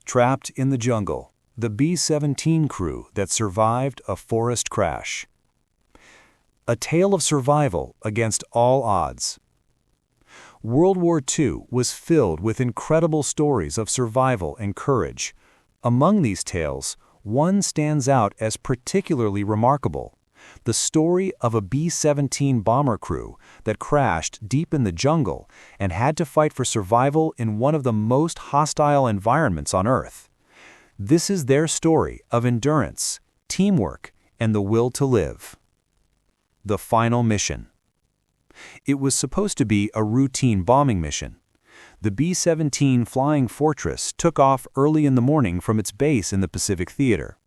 Trapped in the jungle, the B-17 crew that survived a forest crash. A tale of survival against all odds. World War II was filled with incredible stories of survival and courage. Among these tales, one stands out as particularly remarkable: the story of a B-17 bomber crew that crashed deep in the jungle and had to fight for survival in one of the most hostile environments on Earth. This is their story of endurance, teamwork, and the will to live. The final mission. It was supposed to be a routine bombing mission. The B-17 Flying Fortress took off early in the morning from its base in the Pacific Theater.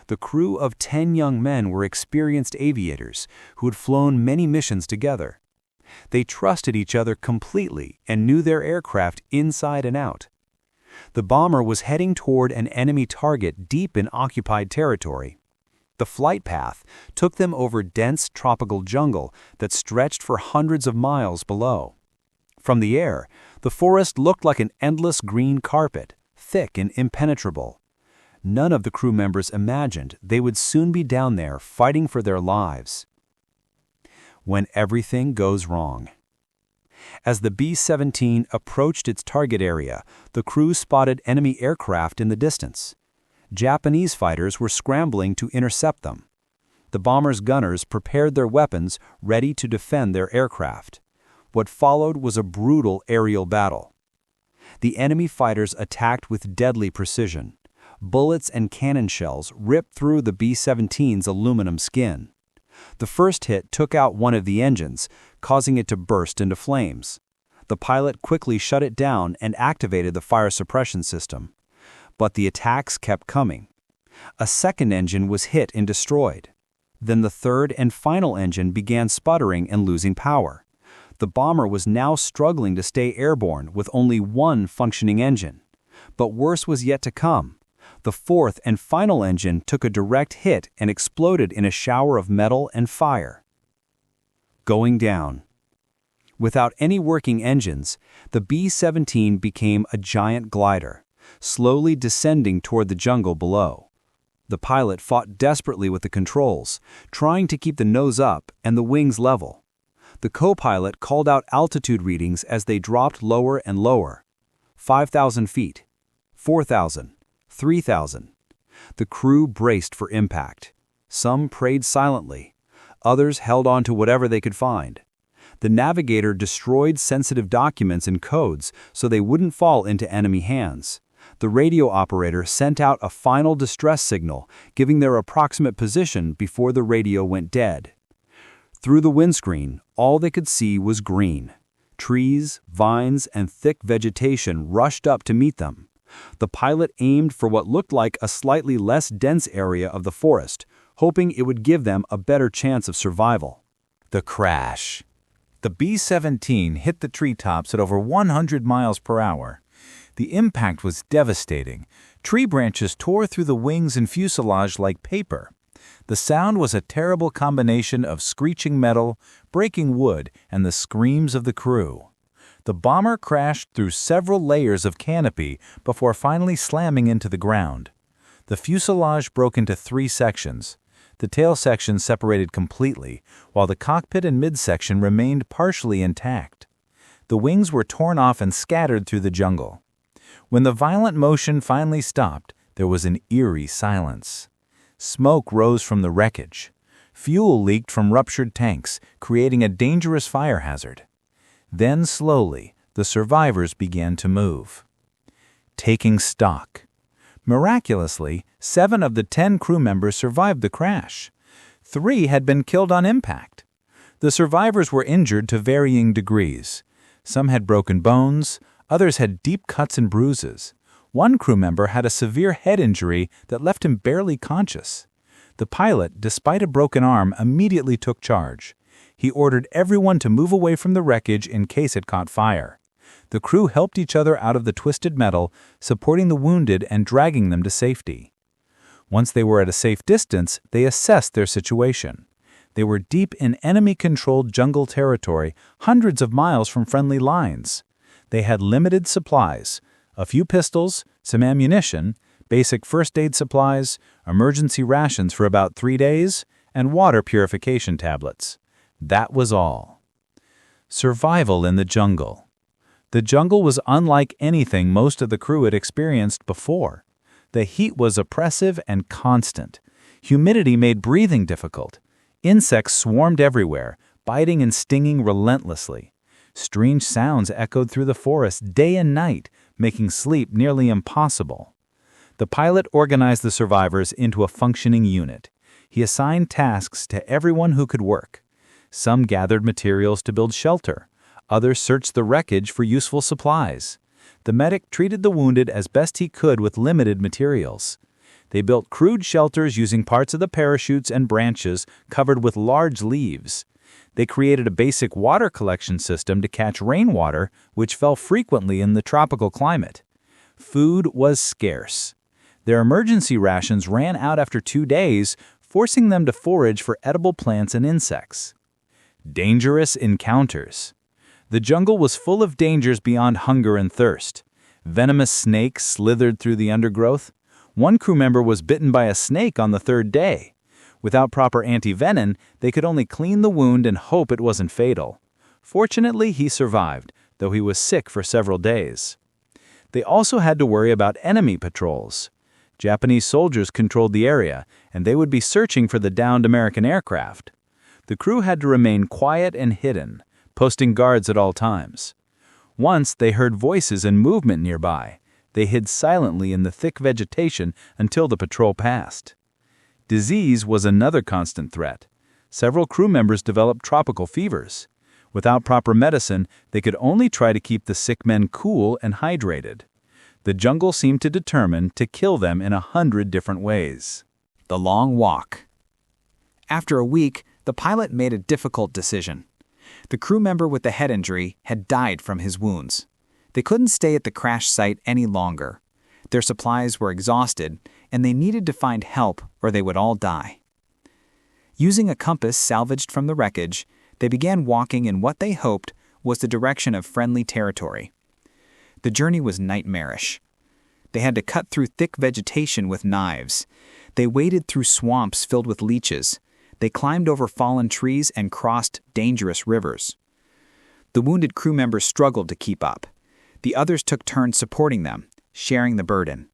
The crew of 10 young men were experienced aviators who had flown many missions together. They trusted each other completely and knew their aircraft inside and out. The bomber was heading toward an enemy target deep in occupied territory. The flight path took them over dense tropical jungle that stretched for hundreds of miles below. From the air, the forest looked like an endless green carpet, thick and impenetrable. None of the crew members imagined they would soon be down there fighting for their lives. When everything goes wrong. As the B-17 approached its target area, the crew spotted enemy aircraft in the distance. Japanese fighters were scrambling to intercept them. The bomber's gunners prepared their weapons, ready to defend their aircraft. What followed was a brutal aerial battle. The enemy fighters attacked with deadly precision. Bullets and cannon shells ripped through the B-17's aluminum skin. The first hit took out one of the engines, causing it to burst into flames. The pilot quickly shut it down and activated the fire suppression system. But the attacks kept coming. A second engine was hit and destroyed. Then the third and final engine began sputtering and losing power. The bomber was now struggling to stay airborne with only one functioning engine. But worse was yet to come. The fourth and final engine took a direct hit and exploded in a shower of metal and fire. Going down. Without any working engines, the B-17 became a giant glider, slowly descending toward the jungle below. The pilot fought desperately with the controls, trying to keep the nose up and the wings level. The co-pilot called out altitude readings as they dropped lower and lower. 5,000 feet, 4,000. 3,000. The crew braced for impact. Some prayed silently. Others held on to whatever they could find. The navigator destroyed sensitive documents and codes so they wouldn't fall into enemy hands. The radio operator sent out a final distress signal, giving their approximate position before the radio went dead. Through the windscreen, all they could see was green. Trees, vines, and thick vegetation rushed up to meet them. The pilot aimed for what looked like a slightly less dense area of the forest, hoping it would give them a better chance of survival. The crash. The B-17 hit the treetops at over 100 miles per hour. The impact was devastating. Tree branches tore through the wings and fuselage like paper. The sound was a terrible combination of screeching metal, breaking wood, and the screams of the crew. The bomber crashed through several layers of canopy before finally slamming into the ground. The fuselage broke into 3 sections. The tail section separated completely, while the cockpit and midsection remained partially intact. The wings were torn off and scattered through the jungle. When the violent motion finally stopped, there was an eerie silence. Smoke rose from the wreckage. Fuel leaked from ruptured tanks, creating a dangerous fire hazard. Then slowly, the survivors began to move. Taking stock. Miraculously, 7 of the 10 crew members survived the crash. 3 had been killed on impact. The survivors were injured to varying degrees. Some had broken bones, others had deep cuts and bruises. One crew member had a severe head injury that left him barely conscious. The pilot, despite a broken arm, immediately took charge. He ordered everyone to move away from the wreckage in case it caught fire. The crew helped each other out of the twisted metal, supporting the wounded and dragging them to safety. Once they were at a safe distance, they assessed their situation. They were deep in enemy-controlled jungle territory, hundreds of miles from friendly lines. They had limited supplies, A few pistols, some ammunition, basic first aid supplies, emergency rations for about 3 days, and water purification tablets. That was all. Survival in the jungle. The jungle was unlike anything most of the crew had experienced before. The heat was oppressive and constant. Humidity made breathing difficult. Insects swarmed everywhere, biting and stinging relentlessly. Strange sounds echoed through the forest day and night, making sleep nearly impossible. The pilot organized the survivors into a functioning unit. He assigned tasks to everyone who could work. Some gathered materials to build shelter. Others searched the wreckage for useful supplies. The medic treated the wounded as best he could with limited materials. They built crude shelters using parts of the parachutes and branches covered with large leaves. They created a basic water collection system to catch rainwater, which fell frequently in the tropical climate. Food was scarce. Their emergency rations ran out after 2 days, forcing them to forage for edible plants and insects. Dangerous encounters. The jungle was full of dangers beyond hunger and thirst. Venomous snakes slithered through the undergrowth. One crew member was bitten by a snake on the 3rd day. Without proper anti-venom, they could only clean the wound and hope it wasn't fatal. Fortunately, he survived, though he was sick for several days. They also had to worry about enemy patrols. Japanese soldiers controlled the area, and they would be searching for the downed American aircraft. The crew had to remain quiet and hidden, posting guards at all times. Once they heard voices and movement nearby. They hid silently in the thick vegetation until the patrol passed. Disease was another constant threat. Several crew members developed tropical fevers. Without proper medicine, they could only try to keep the sick men cool and hydrated. The jungle seemed to determine to kill them in 100 different ways. The long walk. After a week, the pilot made a difficult decision. The crew member with the head injury had died from his wounds. They couldn't stay at the crash site any longer. Their supplies were exhausted, and they needed to find help or they would all die. Using a compass salvaged from the wreckage, they began walking in what they hoped was the direction of friendly territory. The journey was nightmarish. They had to cut through thick vegetation with knives. They waded through swamps filled with leeches. They climbed over fallen trees and crossed dangerous rivers. The wounded crew members struggled to keep up. The others took turns supporting them, sharing the burden.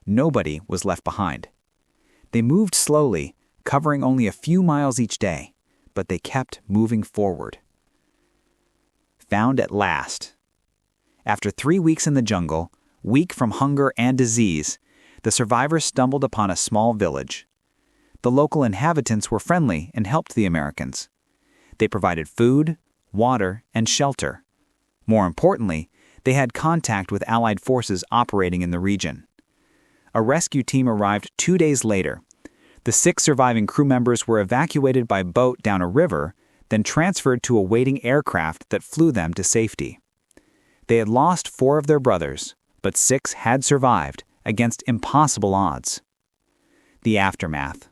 Nobody was left behind. They moved slowly, covering only a few miles each day, but they kept moving forward. Found at last. After 3 weeks in the jungle, weak from hunger and disease, the survivors stumbled upon a small village. The local inhabitants were friendly and helped the Americans. They provided food, water, and shelter. More importantly, they had contact with Allied forces operating in the region. A rescue team arrived 2 days later. The 6 surviving crew members were evacuated by boat down a river, then transferred to a waiting aircraft that flew them to safety. They had lost 4 of their brothers, but 6 had survived against impossible odds. The aftermath.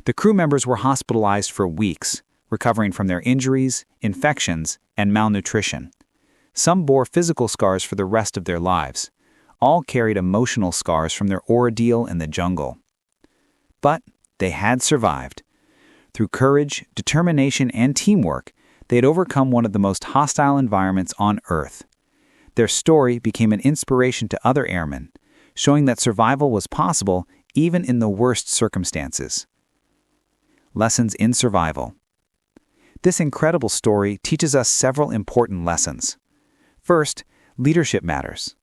The crew members were hospitalized for weeks, recovering from their injuries, infections, and malnutrition. Some bore physical scars for the rest of their lives. All carried emotional scars from their ordeal in the jungle. But they had survived. Through courage, determination, and teamwork, they had overcome one of the most hostile environments on Earth. Their story became an inspiration to other airmen, showing that survival was possible even in the worst circumstances. Lessons in survival. This incredible story teaches us several important lessons. First, leadership matters.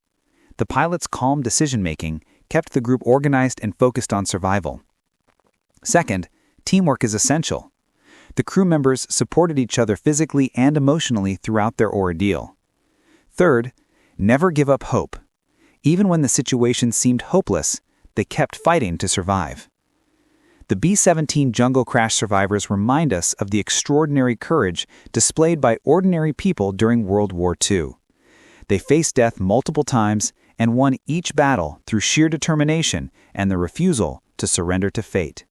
The pilot's calm decision-making kept the group organized and focused on survival. Second, teamwork is essential. The crew members supported each other physically and emotionally throughout their ordeal. Third, never give up hope. Even when the situation seemed hopeless, they kept fighting to survive. The B-17 jungle crash survivors remind us of the extraordinary courage displayed by ordinary people during World War II. They faced death multiple times and won each battle through sheer determination and the refusal to surrender to fate.